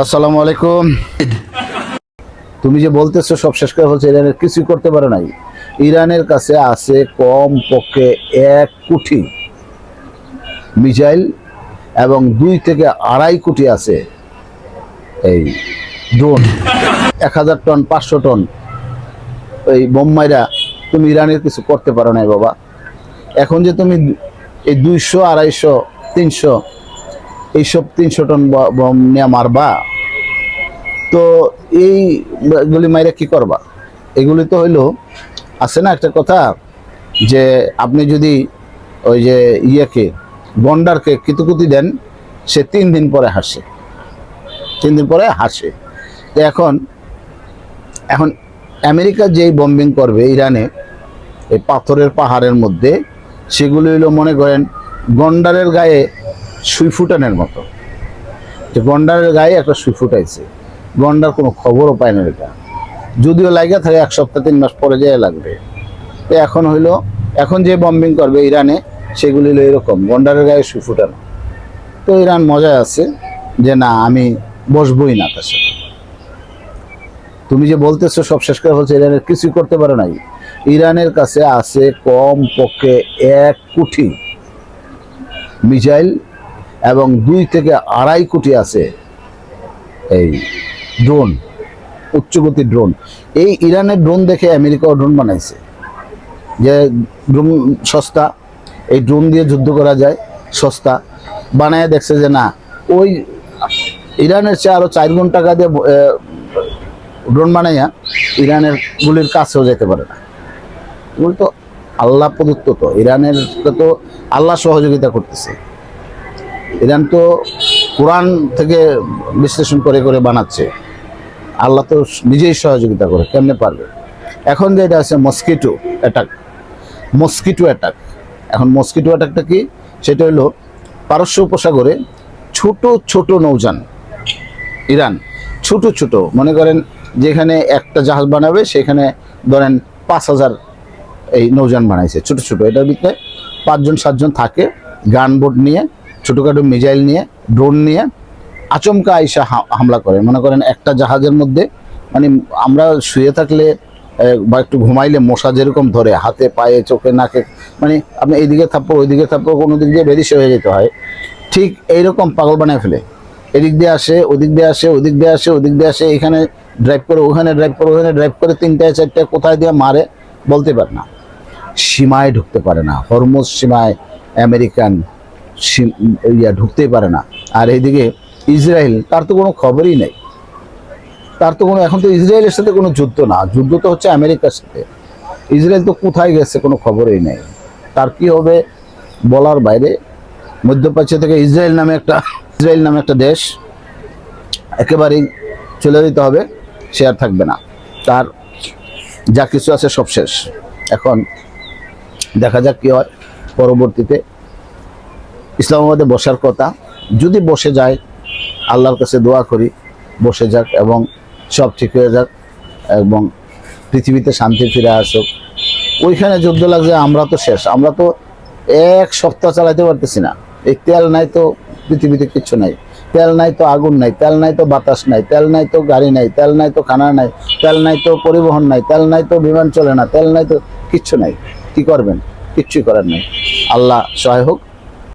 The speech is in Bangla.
আসসালামু আলাইকুম। তুমি যে বলতেছো সব শেষ করে বলছো, ইরানের কিছুই করতে পারে নাই। ইরানের কাছে আছে কম পক্ষে 1 কোটি মিসাইল এবং 2 থেকে 2.5 কোটি আছে এই ড্রোন। 1000 টন 500 টন এই বোমাইরা তুমি ইরানের কিছু করতে পারো নাই বাবা। এখন যে তুমি এই 200 250 300 এইসব 300 টন বোম নিয়ে মারবা, তো এইগুলি মাইরা কি করবা? এগুলি তো হইলো আছে না একটা কথা যে আপনি যদি ওই যে গন্ডারকে কিতুকুতি দেন, সে 3 দিন পরে হাসে, 3 দিন পরে হাসে। তো এখন আমেরিকা যেই বম্বিং করবে ইরানে এই পাথরের পাহাড়ের মধ্যে, সেগুলি হইলো মনে করেন গন্ডারের গায়ে সুই ফুটানোর মতো। যে গন্ডারের গায়ে একটা সুই ফুটাইছে, গন্ডার কোনো খবরও পায় না। এটা যদিও লাগা থাকে 1 সপ্তাহ 3 মাস পরে যেয়ে লাগবে। তো এখন যে বম্বিং করবে ইরানে, সেগুলি হলো এরকম গন্ডারের গায়ে সুই ফুটানো। তো ইরান মজায় আছে যে না, আমি বসবই না তার সাথে। তুমি যে বলতেছো সব শেষ করে বলছো, ইরানের কিছুই করতে পারে নাই। ইরানের কাছে আছে কম পক্ষে 1 কোটি মিসাইল এবং 2 থেকে 2.5 কোটি আছে এই ড্রোন, উচ্চগতির ড্রোন। এই ইরানের ড্রোন দেখে আমেরিকাও ড্রোন বানাইছে, যে ড্রোন সস্তা, এই ড্রোন দিয়ে যুদ্ধ করা যায়, সস্তা বানায় দেখছে যে না, ওই ইরানের চেয়ে আরো 4 গুণ টাকা দিয়ে ড্রোন বানাইয়া ইরানের গুলির কাছেও যেতে পারে না। এগুলো তো আল্লাহ প্রদত্ত, তো ইরানের তো আল্লাহ সহযোগিতা করতেছে। ইরান তো কোরআন থেকে বিশ্লেষণ করে করে বানাচ্ছে, আল্লাহ তো নিজেই সহযোগিতা করে, কেমনে পারবে? এখন যেটা আছে মস্কিটো অ্যাটাক, এখন মস্কিটো অ্যাটাকটা কি? সেটা হলো পারস্য উপসাগরে ছোট ছোট নৌযান, ইরান ছোট ছোট মনে করেন যেখানে একটা জাহাজ বানাবে সেখানে ধরেন 5000 এই নৌযান বানাইছে, ছোট ছোট। এটার ভিতরে 5 জন 7 জন থাকে, গান বোট নিয়ে, ছোটোখাটো মিসাইল নিয়ে, ড্রোন নিয়ে আচমকা আইসা হামলা করে। মনে করেন একটা জাহাজের মধ্যে, মানে আমরা শুয়ে থাকলে বা একটু ঘুমাইলে মশা যেরকম ধরে হাতে পায়ে চোখে নাকে, মানে আপনি এইদিকে থাপ্পড় ওইদিকে থাপ্পড়, কোনো দিক দিয়ে বেরিয়ে হয়ে যেতে হয়, ঠিক এইরকম পাগল বানায় ফেলে। এদিক দিয়ে আসে, ওদিক দিয়ে আসে, ওদিক দিয়ে আসে, ওদিক দিয়ে আসে, এখানে ড্রাইভ করে, ওখানে ড্রাইভ করে, ওখানে ড্রাইভ করে, 3টা 4টা কোথায় দিয়ে মারে বলতে পারে না। সীমায় ঢুকতে পারে না, হরমুজ সীমায় আমেরিকান ঢুকতেই পারে না। আর এইদিকে ইসরায়েল, তার তো কোনো খবরই নেই, তার তো কোনো, এখন তো ইসরায়েলের সাথে কোনো যুদ্ধ না, যুদ্ধ তো হচ্ছে আমেরিকার সাথে। ইসরায়েল তো কোথায় গেছে কোনো খবরই নেই, তার কি হবে বলার বাইরে। মধ্যপ্রাচ্য থেকে ইসরায়েল নামে একটা দেশ একেবারেই চলে যেতে হবে, সে আর থাকবে না, তার যা কিছু আছে সব শেষ। এখন দেখা যাক কি হয় পরবর্তীতে। ইসলামাবাদে বসার কথা, যদি বসে যায়, আল্লাহর কাছে দোয়া করি বসে যাক এবং সব ঠিক হয়ে যাক এবং পৃথিবীতে শান্তি ফিরে আসুক। ওইখানে যুদ্ধ লাগছে, আমরা তো শেষ, আমরা তো 1 সপ্তাহ চালাইতে পারতেছি না। এই তেল নাই তো পৃথিবীতে কিচ্ছু নাই, তেল নাই তো আগুন নাই, তেল নাই তো বাতাস নাই, তেল নাই তো গাড়ি নাই, তেল নাই তো খানা নাই, তেল নাই তো পরিবহন নাই, তেল নাই তো বিমান চলে না, তেল নাই তো কিচ্ছু নাই। কি করবেন? কিচ্ছুই করার নাই। আল্লাহ সহায় হোক।